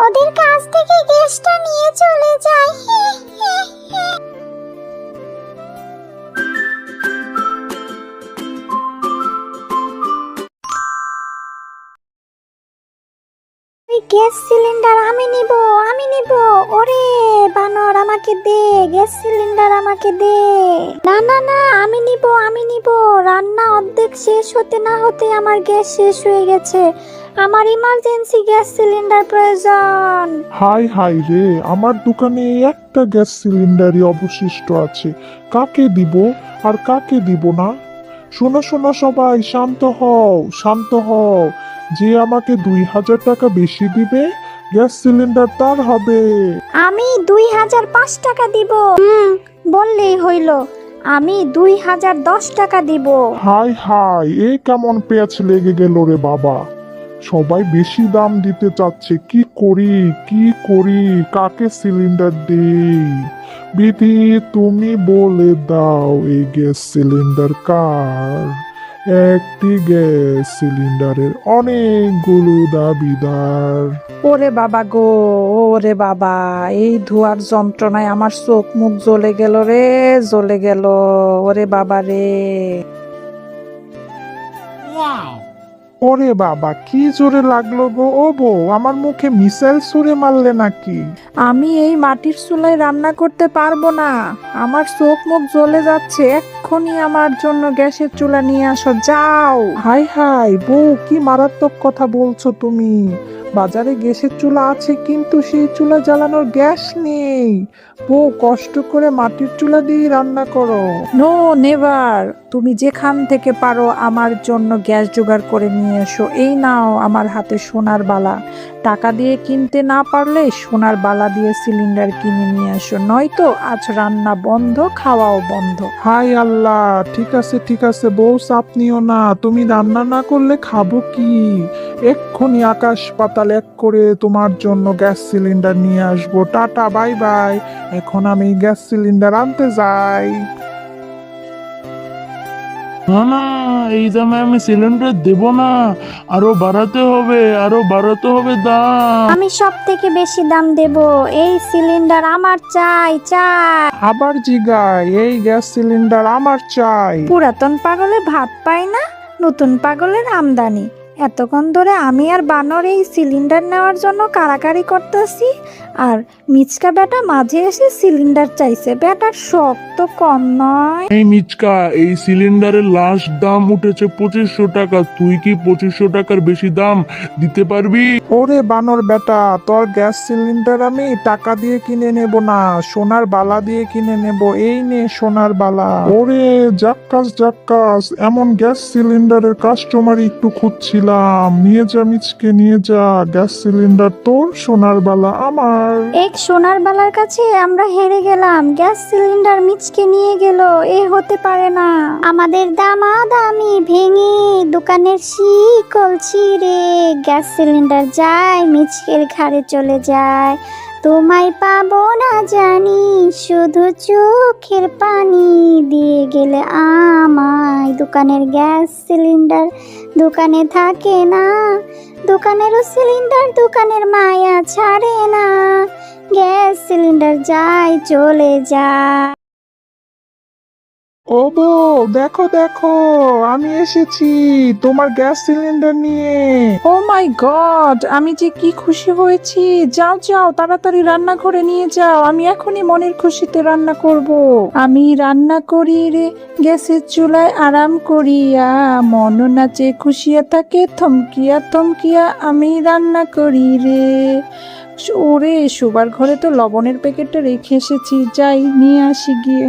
ওদের কাছ থেকে গ্যাসটা নিয়ে চলে যাই। ওই গ্যাস সিলিন্ডার আমি নিব, আমি নিব। ওরে বানর, আমাকে দে গ্যাস সিলিন্ডার, আমাকে দে। না না না, আমি নিব, আমি নিব। রান্না অর্ধেক শেষ হতে না হতে আমার গ্যাস শেষ হয়ে গেছে। আমার ইমার্জেন্সি গ্যাস সিলিন্ডার প্রয়োজন। হাই হাই রে, আমার দোকানে একটা গ্যাস সিলিন্ডারই অবশিষ্ট আছে। কাকে দিব আর কাকে দিব না? শোনো শোনো সবাই, শান্ত হও, শান্ত হও। যে আমাকে 2000 টাকা বেশি দিবে, গ্যাস সিলিন্ডার তার হবে। আমি 2005 টাকা দিব। বললেই হইল, আমি 2010 টাকা দিব। হাই হাই, এ কেমন পেঁয়াজ লেগে গেল রে বাবা। সবাই বেশি দাম দিতে চাচ্ছে, কি করি কি করি, কাকে সিলিন্ডার দেই? বিধি, তুমি বলে দাও এই গ্যাস সিলিন্ডার কার? একটি গ্যাস সিলিন্ডারের অনেকগুলো দাবিদার। ওরে বাবা গো, ওরে বাবা, এই ধোঁয়ার যন্ত্রণায় আমার চোখ মুখ জ্বলে গেল রে, জ্বলে গেল। ওরে বাবা রে। ওরে বাবা, কি জোরে লাগলো গো। ও বউ, আমার মুখে মিসাইল ছুঁড়ে মারলে নাকি? আমি এই মাটির চুলায় রান্না করতে পারবো না, আমার চোখ মুখ জ্বলে যাচ্ছে। এক্ষুনি আমার জন্য গ্যাসের চুলা নিয়ে আসো, যাও। হাই হাই বউ, কি মারাত্মক কথা বলছো তুমি। বাজারে গ্যাসের চুলা আছে, কিন্তু সেই চুলা জ্বালানোর গ্যাস নেই। বউ, কষ্ট করে মাটির চুলা দিয়ে রান্না করো। নো নেভার, তুমি যেখান থেকে পারো আমার জন্য গ্যাস জোগাড় করে নিয়ে এসো। এই নাও আমার হাতে সোনার বালা। টাকা দিয়ে কিনতে না পারলে সোনার বালা দিয়ে সিলিন্ডার কিনে নিয়ে এসো, নয়তো আজ রান্না বন্ধ, খাওয়াও বন্ধ। হাই আল্লাহ, ঠিক আছে ঠিক আছে বউ, চাপ নিও না। তুমি রান্না না করলে খাবো কি? এক্ষুনি আকাশ পাতাল এক করে তোমার জন্য গ্যাস সিলিন্ডার নিয়ে আসবো। Tata, bye bye. এখন আমি গ্যাস সিলিন্ডার আনতে যাই। না না, এই দামে আমি সিলিন্ডার দেব না, আরো বাড়াতে হবে, আরো বাড়াতে হবে দাম। আমি সব থেকে বেশি দাম দেব। এই সিলিন্ডার আমার চাই, চাই। আবার জিগায়, এই গ্যাস সিলিন্ডার আমার চাই। পুরাতন পাগলে ভাত পায় না, নতুন পাগলের আমদানি। এতক্ষণ ধরে আমি আর বানর এই সিলিন্ডার নেওয়ার জন্য কারাকারি করতেছি, আর মিচকা বেটা মাঝে এসে সিলিন্ডার চাইছে। বেটার শখ তো কম নয়। এই মিচকা, এই সিলিন্ডারের লাস্ট দাম উঠেছে 2500 টাকা। তুই কি 2500 টাকার বেশি দাম দিতে পারবি? ওরে বানর বেটা, তোর গ্যাস সিলিন্ডার আমি টাকা দিয়ে কিনে নেব না, সোনার বালা দিয়ে কিনে নেব। এই নে সোনার বালা। ওরে জাক্কাস জাক্কাস, এমন গ্যাস সিলিন্ডারের কাস্টমার একটু খুঁজছিলাম। নিয়ে যা মিচকে, নিয়ে যা। গ্যাস সিলিন্ডার তোর, সোনার বালা আমার। এক সোনার বালার কাছে আমরা হেরে গেলাম, গ্যাস সিলিন্ডার মিচকে নিয়ে গেল। এ হতে পারে না। আমাদের দামাদামি ভেঙে দোকানের শিকল ছিঁড়ে গ্যাস সিলিন্ডার যায় মিচকের ঘাড়ে চলে যায়। তোমায় পাবো না জানি, শুধু চোখের পানি দিয়ে গেলে আমায়। দোকানের গ্যাস সিলিন্ডার দোকানে থাকে না, দোকানেরও সিলিন্ডার দোকানের মায়া ছাড়ে না। গ্যাস সিলিন্ডার যায় চলে যায়। ও বউ, দেখো দেখো, আমি এসেছি তোমার গ্যাস সিলিন্ডার নিয়ে। ও মাই গড, আমি যে কি খুশি হয়েছি। যাও যাও, তাড়াতাড়ি রান্নাঘরে নিয়ে যাও, আমি এখনই মনের খুশিতে রান্না করব। আমি রান্না করি রে গ্যাসের চুলায় আরাম করিয়া, মন নাচে খুশিয়া থাকে থমকিয়া থমকিয়া, আমি রান্না করি রে। ওরে, শোবার ঘরে তো লবণের প্যাকেটটা রেখে এসেছি, যাই নিয়ে আসি গিয়ে।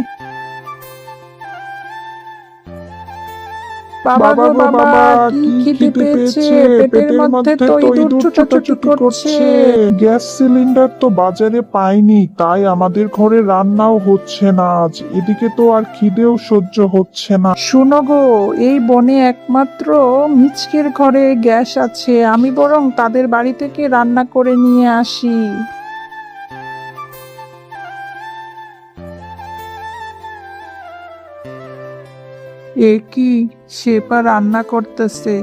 বাবা গো বাবা, কি খিদে পেয়েছে, পেটের মধ্যে তো ইঁদুর ছোটাছুটি করছে। গ্যাস সিলিন্ডার তো বাজারে পাইনি, তাই আমাদের ঘরে রান্নাও হচ্ছে না আজ। এদিকে তো আর খিদেও সহ্য হচ্ছে না। শুনো গো, এই বনে একমাত্র মিচকের ঘরে গ্যাস আছে, আমি বরং তাদের বাড়ি থেকে রান্না করে নিয়ে আসি। এ কি, শেপা রান্না করতেছে।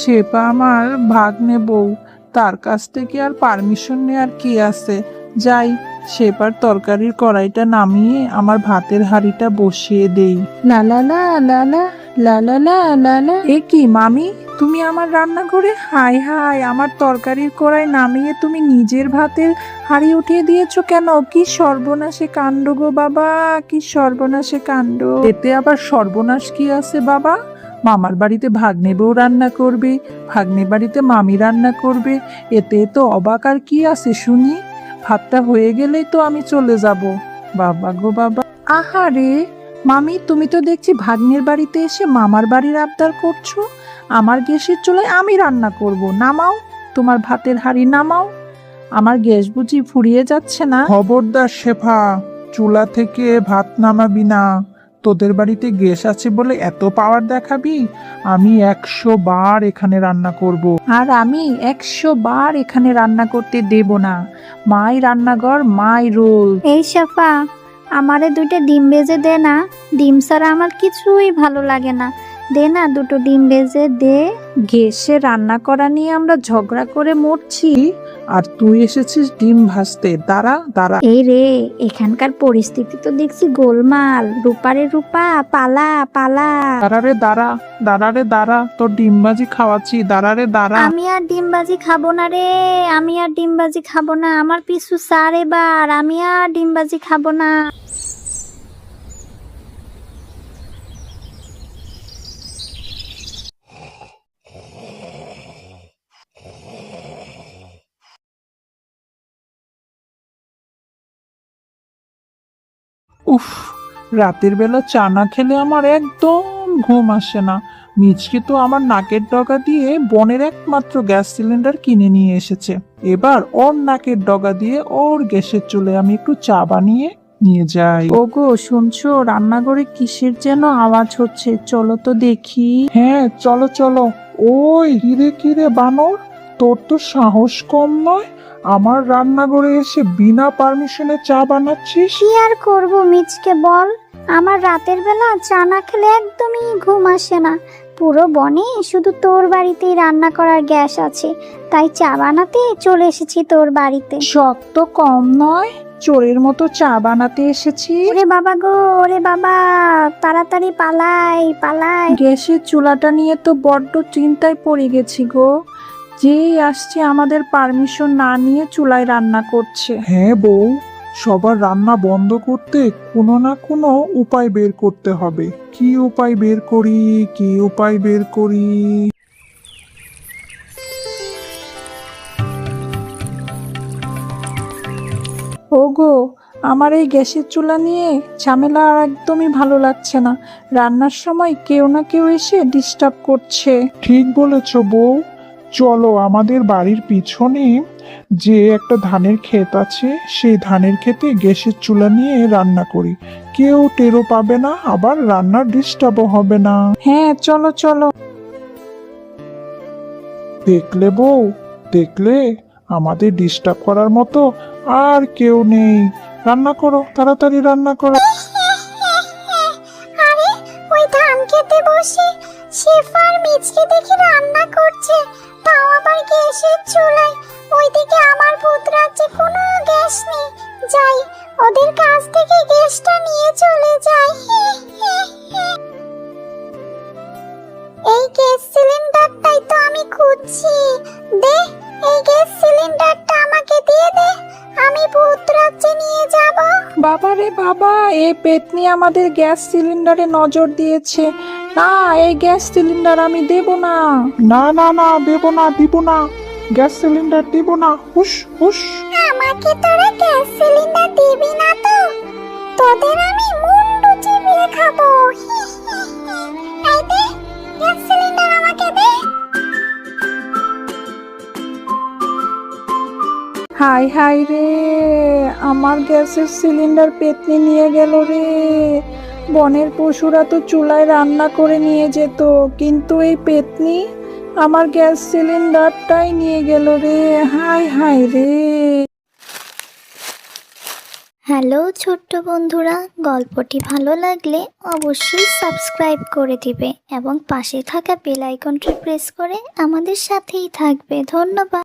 শেপা আমার ভাগ্নে বউ, তার কাছ থেকে আর পারমিশন নেওয়ার কি আছে। যাই, সেবার তরকারির কড়াইটা নামিয়ে আমার ভাতের হাঁড়িটা বসিয়ে দেই। লা লা লা লা লা লা লা লা লা লা। এ কি মামি, তুমি আমার রান্নাঘরে? হাই হাই, আমার তরকারির কড়াই নামিয়ে তুমি নিজের ভাতের হাঁড়ি উঠিয়ে দিয়েছো কেন? কি সর্বনাশে কাণ্ড গো বাবা, কি সর্বনাশে কাণ্ড। এতে আবার সর্বনাশ কি আছে বাবা? মামার বাড়িতে ভাগ্নে বউ রান্না করবে, ভাগ্নে বাড়িতে মামি রান্না করবে, এতে তো অবাক আর কি আছে শুনি। ভাতটা হয়ে গেলেই তো আমি চলে যাব। বাবা গো বাবা। আহারে মামি, তুমি তো দেখছি ভাগ্নের বাড়িতে এসে মামার বাড়ির আবদার করছো। আমার গ্যাসের চুলায় আমি রান্না করব, নামাও তোমার ভাতের হাঁড়ি, নামাও। আমার গ্যাস বুঝি ফুরিয়ে যাচ্ছে না? খবরদার শেফা, চুলা থেকে ভাত নামাবি না। তোদের বাড়িতে গ্যাস আছে বলে এত পাওয়ার দেখাবি? আমি 100 বার এখানে রান্না করব, আর আমি 100 বার এখানে রান্না করতে দেব না। মাই রান্নাঘর, মাই রোল। এই শেফা, আমারে 2টা ডিম ভেজে দে না। ডিম ছাড়া আমার কিছুই ভালো লাগে না। দে না 2টো ডিম ভেজে দে। গ্যাসে রান্না করা নিয়ে আমরা ঝগড়া করে মরছি, আর তুই এসেছিস ডিম ভাজতে। দাঁড়া দাঁড়া। এই রে, এখানকার পরিস্থিতি তো দেখছি গোলমাল। রূপারে রূপা, পালা পালা। দাঁড়া রে দাঁড়া, দাঁড়া রে দাঁড়া, তোর ডিম ভাজি খাওয়াচ্ছি। দাঁড়া রে দাঁড়া। আমি আর ডিমবাজি খাবো না রে, আমি আর ডিমবাজি খাবো না। আমার পিছু ছাড় এবার, আমি আর ডিমবাজি খাবো না। উফ, রাতের বেলা চা না খেলে আমার একদম ঘুম আসে না। মিচকে তো আমার নাকের ডগা দিয়ে বনের একমাত্র গ্যাস সিলিন্ডার কিনে নিয়ে এসেছে। এবার ওর নাকের ডগা দিয়ে ওর গ্যাসের চুলে আমি একটু চা বানিয়ে নিয়ে যাই। ওগো শুনছো, রান্নাঘরে কিসের যেন আওয়াজ হচ্ছে, চলো তো দেখি। হ্যাঁ চলো চলো। ওই কিরে কিরে বানর, তোর তো সাহস কম নয়, আমার রান্নাঘরে এসে বিনা পারমিশনে চা বানাচ্ছিস। কি আর করবো মিচকে বল, আমার রাতের বেলা চা না খেলে একদমই ঘুম আসে না। পুরো বনে শুধু তোর বাড়িতেই রান্না করার গ্যাস আছে, তাই চা বানাতে চলে এসেছি তোর বাড়িতে। শখ তো কম নয়, চোরের মতো চা বানাতে এসেছি। ওরে বাবা গো, ওরে বাবা, তাড়াতাড়ি পালাই পালাই। গ্যাসের চুলাটা নিয়ে তো বড্ড চিন্তায় পড়ে গেছি গো। যেই আসছে আমাদের পারমিশন না নিয়ে চুলায় রান্না করছে। হ্যাঁ বউ, সবার রান্না বন্ধ করতে কোনো না কোনো উপায় বের করতে হবে। কি উপায় বের করি, কি উপায় বের করি? ওগো, আমার এই গ্যাসের চুলা নিয়ে ঝামেলা আর একদমই ভালো লাগছে না। রান্নার সময় কেউ না কেউ এসে ডিস্টার্ব করছে। ঠিক বলেছ বউ, চলো আমাদের বাড়ির পিছনে যে একটা ধানের ক্ষেত আছে, সেই ধানের ক্ষেতে গ্যাসের চুলা নিয়ে রান্না করি। কেউ টেরও পাবে না, আবার রান্নার ডিস্টার্বও হবে না। হ্যাঁ চলো চলো। দেখলে বউ, দেখলে আমাদের ডিস্টার্ব করার মতো আর কেউ নেই। রান্না করো, তাড়াতাড়ি রান্না করো। আরে ওই ধান খেতে বসে শেফার মিচকে দেখি রান্না করছে, তাও আবার গ্যাসের চুলায়। ওইদিকে আমার ভূত রাজ্যে কোনো গ্যাস নেই। যাই, ওদের কাছ থেকে গ্যাসটা নিয়ে চলে যাই। এই গ্যাস সিলিন্ডারটাই তো আমি খুঁজছি। দে, এই গ্যাস সিলিন্ডারটা আমাকে দিয়ে দে, আমি ভূত রাজ্যে নিয়ে যাব। বাবা রে বাবা, এই পেতনি আমাদের গ্যাস সিলিন্ডারে নজর দিয়েছে। না, এই গ্যাস সিলিন্ডার আমি দেব না। না না না, দেব না, দিব না, গ্যাস সিলিন্ডার দিব না। হুশ হুশ। আমাকে তোরা গ্যাস সিলিন্ডার দিবি না তো? তোদের আমি মুন্ডু চিবিয়ে খাবো। এই দে, গ্যাস সিলিন্ডার আমাকে দে। হাই হাই রে, আমার গ্যাসের সিলিন্ডার পেতনি নিয়ে গেল রে। বনের পশুরা তো চুলায় রান্না করে নিয়ে যেত, কিন্তু এই পেতনি আমার গ্যাস সিলিন্ডারটাই নিয়ে গেল রে। হাই হাই রে। হ্যালো ছোট্ট বন্ধুরা, গল্পটি ভালো লাগলে অবশ্যই সাবস্ক্রাইব করে দিবে এবং পাশে থাকা বেল আইকনটি প্রেস করে আমাদের সাথেই থাকবে। ধন্যবাদ।